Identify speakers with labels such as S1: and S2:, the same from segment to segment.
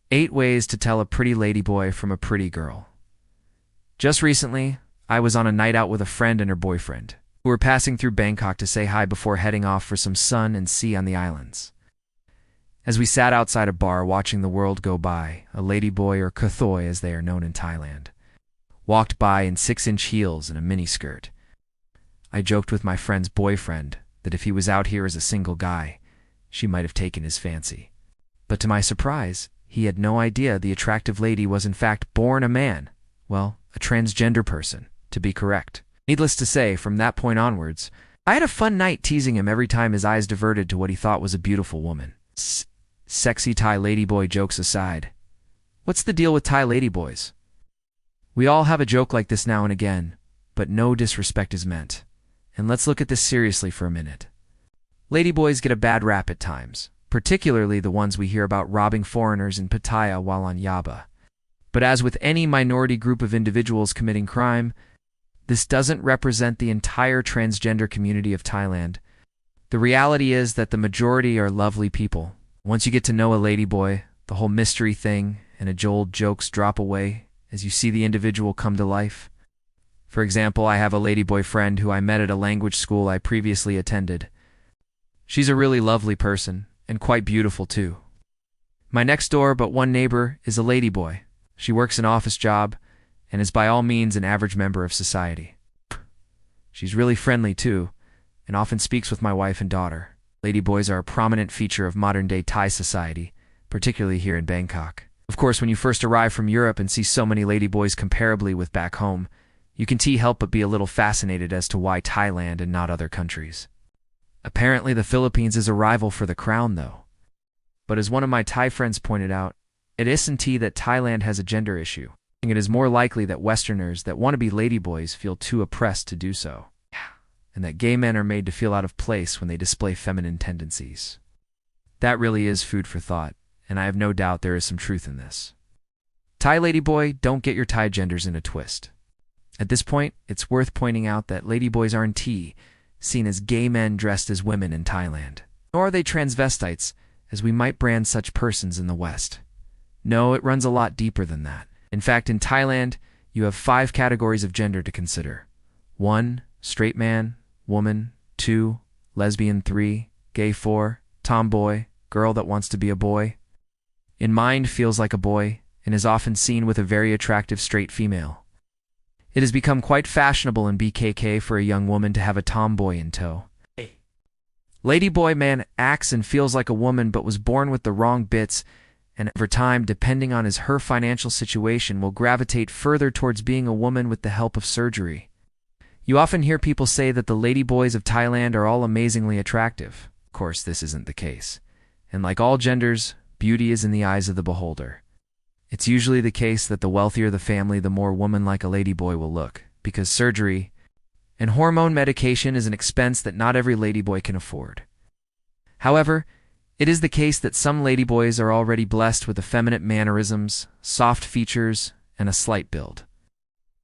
S1: 8 ways to tell a pretty ladyboy from a pretty girl. Just recently, I was on a night out with a friend and her boyfriend, who were passing through Bangkok to say hi before heading off for some sun and sea on the islands. As we sat outside a bar watching the world go by, a ladyboy, or kathoy as they are known in Thailand, walked by in 6-inch heels and a miniskirt. I joked with my friend's boyfriend that if he was out here as a single guy, she might have taken his fancy. But to my surprise, he had no idea the attractive lady was in fact born a man. Well, a transgender person, to be correct. Needless to say, from that point onwards, I had a fun night teasing him every time his eyes diverted to what he thought was a beautiful woman. Sexy Thai ladyboy jokes aside, what's the deal with Thai ladyboys? We all have a joke like this now and again, but no disrespect is meant. And let's look at this seriously for a minute. Ladyboys get a bad rap at times, particularly the ones we hear about robbing foreigners in Pattaya while on Yaba. But as with any minority group of individuals committing crime, this doesn't represent the entire transgender community of Thailand. The reality is that the majority are lovely people. Once you get to know a ladyboy, the whole mystery thing and age-old jokes drop away as you see the individual come to life. For example, I have a ladyboy friend who I met at a language school I previously attended. She's a really lovely person, and quite beautiful too. My next door but one neighbor is a ladyboy. She works an office job, and is by all means an average member of society. She's really friendly too, and often speaks with my wife and daughter. Ladyboys are a prominent feature of modern-day Thai society, particularly here in Bangkok. Of course, when you first arrive from Europe and see so many ladyboys comparably with back home, you can't help but be a little fascinated as to why Thailand and not other countries. Apparently the Philippines is a rival for the crown though. But as one of my Thai friends pointed out, it isn't that Thailand has a gender issue. It is more likely that Westerners that want to be ladyboys feel too oppressed to do so, and that gay men are made to feel out of place when they display feminine tendencies. That really is food for thought, and I have no doubt there is some truth in this. Thai ladyboy, don't get your Thai genders in a twist. At this point, it's worth pointing out that ladyboys aren't seen as gay men dressed as women in Thailand. Nor are they transvestites, as we might brand such persons in the West. No, it runs a lot deeper than that. In fact, in Thailand, you have 5 categories of gender to consider. 1. Straight man, woman. 2. Lesbian. 3. Gay. 4. Tomboy, girl that wants to be a boy. In mind, feels like a boy, and is often seen with a very attractive straight female. It has become quite fashionable in BKK for a young woman to have a tomboy in tow. Ladyboy man acts and feels like a woman but was born with the wrong bits, and over time, depending on her financial situation, will gravitate further towards being a woman with the help of surgery. You often hear people say that the ladyboys of Thailand are all amazingly attractive. Of course, this isn't the case. And like all genders, beauty is in the eyes of the beholder. It's usually the case that the wealthier the family, the more woman-like a ladyboy will look, because surgery and hormone medication is an expense that not every ladyboy can afford. However, it is the case that some ladyboys are already blessed with effeminate mannerisms, soft features, and a slight build.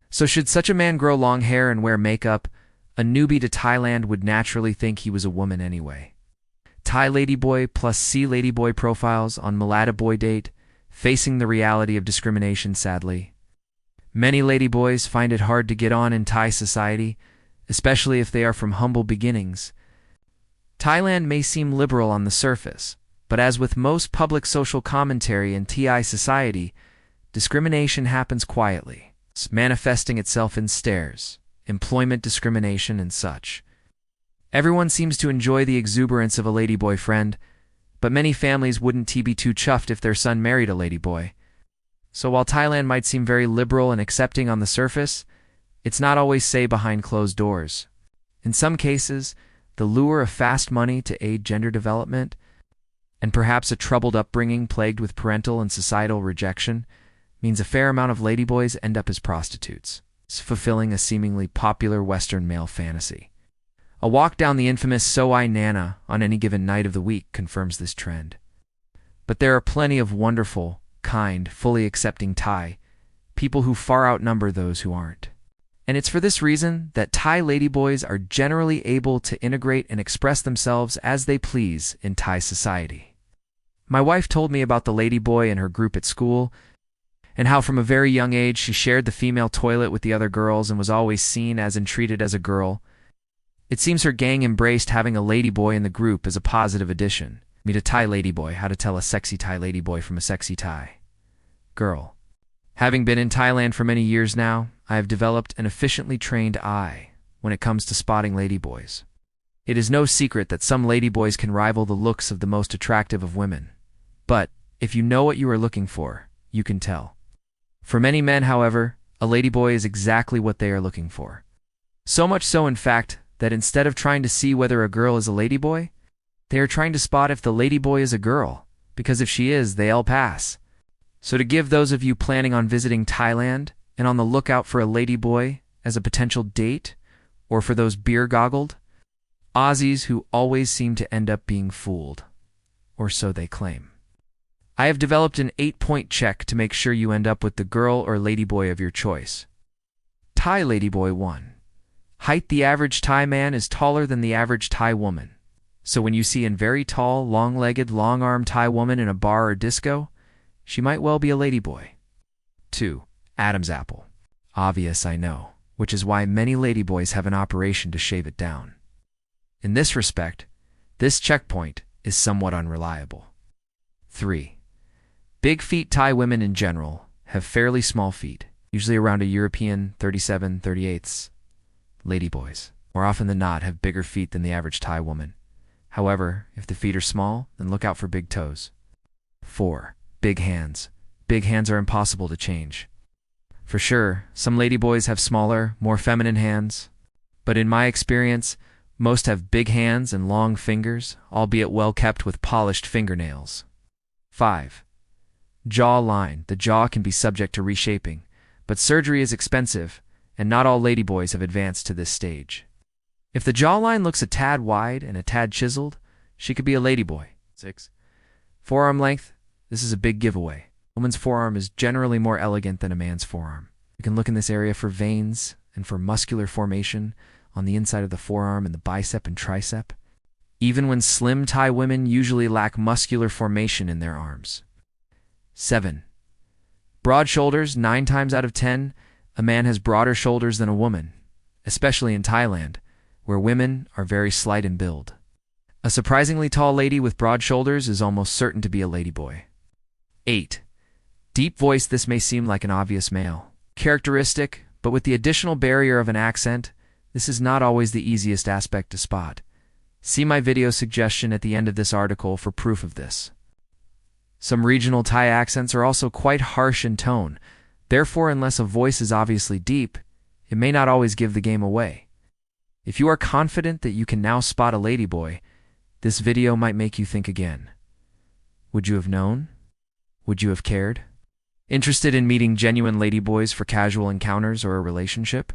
S1: So should such a man grow long hair and wear makeup, a newbie to Thailand would naturally think he was a woman anyway. Thai ladyboy plus C ladyboy profiles on Ladyboy date, facing the reality of discrimination sadly. Many ladyboys find it hard to get on in Thai society, especially if they are from humble beginnings. Thailand may seem liberal on the surface, but as with most public social commentary in Thai society, discrimination happens quietly, manifesting itself in stares, employment discrimination, and such. Everyone seems to enjoy the exuberance of a ladyboy friend, but many families wouldn't be too chuffed if their son married a ladyboy. So while Thailand might seem very liberal and accepting on the surface, it's not always so behind closed doors. In some cases, the lure of fast money to aid gender development, and perhaps a troubled upbringing plagued with parental and societal rejection, means a fair amount of ladyboys end up as prostitutes, fulfilling a seemingly popular Western male fantasy. A walk down the infamous Soai Nana on any given night of the week confirms this trend. But there are plenty of wonderful, kind, fully accepting Thai people who far outnumber those who aren't. And it's for this reason that Thai ladyboys are generally able to integrate and express themselves as they please in Thai society. My wife told me about the Ladyboy and her group at school, and how from a very young age she shared the female toilet with the other girls and was always seen as and treated as a girl. It seems her gang embraced having a Ladyboy in the group as a positive addition. Meet a Thai Ladyboy, how to tell a sexy Thai Ladyboy from a sexy Thai girl. Having been in Thailand for many years now, I have developed an efficiently trained eye when it comes to spotting ladyboys. It is no secret that some ladyboys can rival the looks of the most attractive of women. But if you know what you are looking for, you can tell. For many men, however, a ladyboy is exactly what they are looking for. So much so, in fact, that instead of trying to see whether a girl is a ladyboy, they are trying to spot if the ladyboy is a girl, because if she is, they'll pass. So to give those of you planning on visiting Thailand and on the lookout for a ladyboy as a potential date, or for those beer-goggled Aussies who always seem to end up being fooled, or so they claim, I have developed an 8-point check to make sure you end up with the girl or ladyboy of your choice. Thai Ladyboy 1. Height: the average Thai man is taller than the average Thai woman. So when you see a very tall, long-legged, long-armed Thai woman in a bar or disco, she might well be a ladyboy. 2. Adam's apple. Obvious, I know, which is why many ladyboys have an operation to shave it down. In this respect, this checkpoint is somewhat unreliable. 3. Big feet. Thai women in general have fairly small feet, usually around a European 37/38. Ladyboys, more often than not, have bigger feet than the average Thai woman. However, if the feet are small, then look out for big toes. 4. Big hands. Big hands are impossible to change. For sure, some ladyboys have smaller, more feminine hands, but in my experience, most have big hands and long fingers, albeit well kept with polished fingernails. 5. Jaw line. The jaw can be subject to reshaping, but surgery is expensive, and not all ladyboys have advanced to this stage. If the jawline looks a tad wide and a tad chiseled, she could be a ladyboy. 6. Forearm length. This is a big giveaway. A woman's forearm is generally more elegant than a man's forearm. You can look in this area for veins and for muscular formation on the inside of the forearm and the bicep and tricep. Even when slim Thai women usually lack muscular formation in their arms. 7. Broad shoulders. 9 times out of 10, a man has broader shoulders than a woman, especially in Thailand, where women are very slight in build. A surprisingly tall lady with broad shoulders is almost certain to be a ladyboy. 8. Deep voice. This may seem like an obvious male characteristic, but with the additional barrier of an accent, this is not always the easiest aspect to spot. See my video suggestion at the end of this article for proof of this. Some regional Thai accents are also quite harsh in tone. Therefore, unless a voice is obviously deep, it may not always give the game away. If you are confident that you can now spot a ladyboy, this video might make you think again. Would you have known? Would you have cared? Interested in meeting genuine ladyboys for casual encounters or a relationship?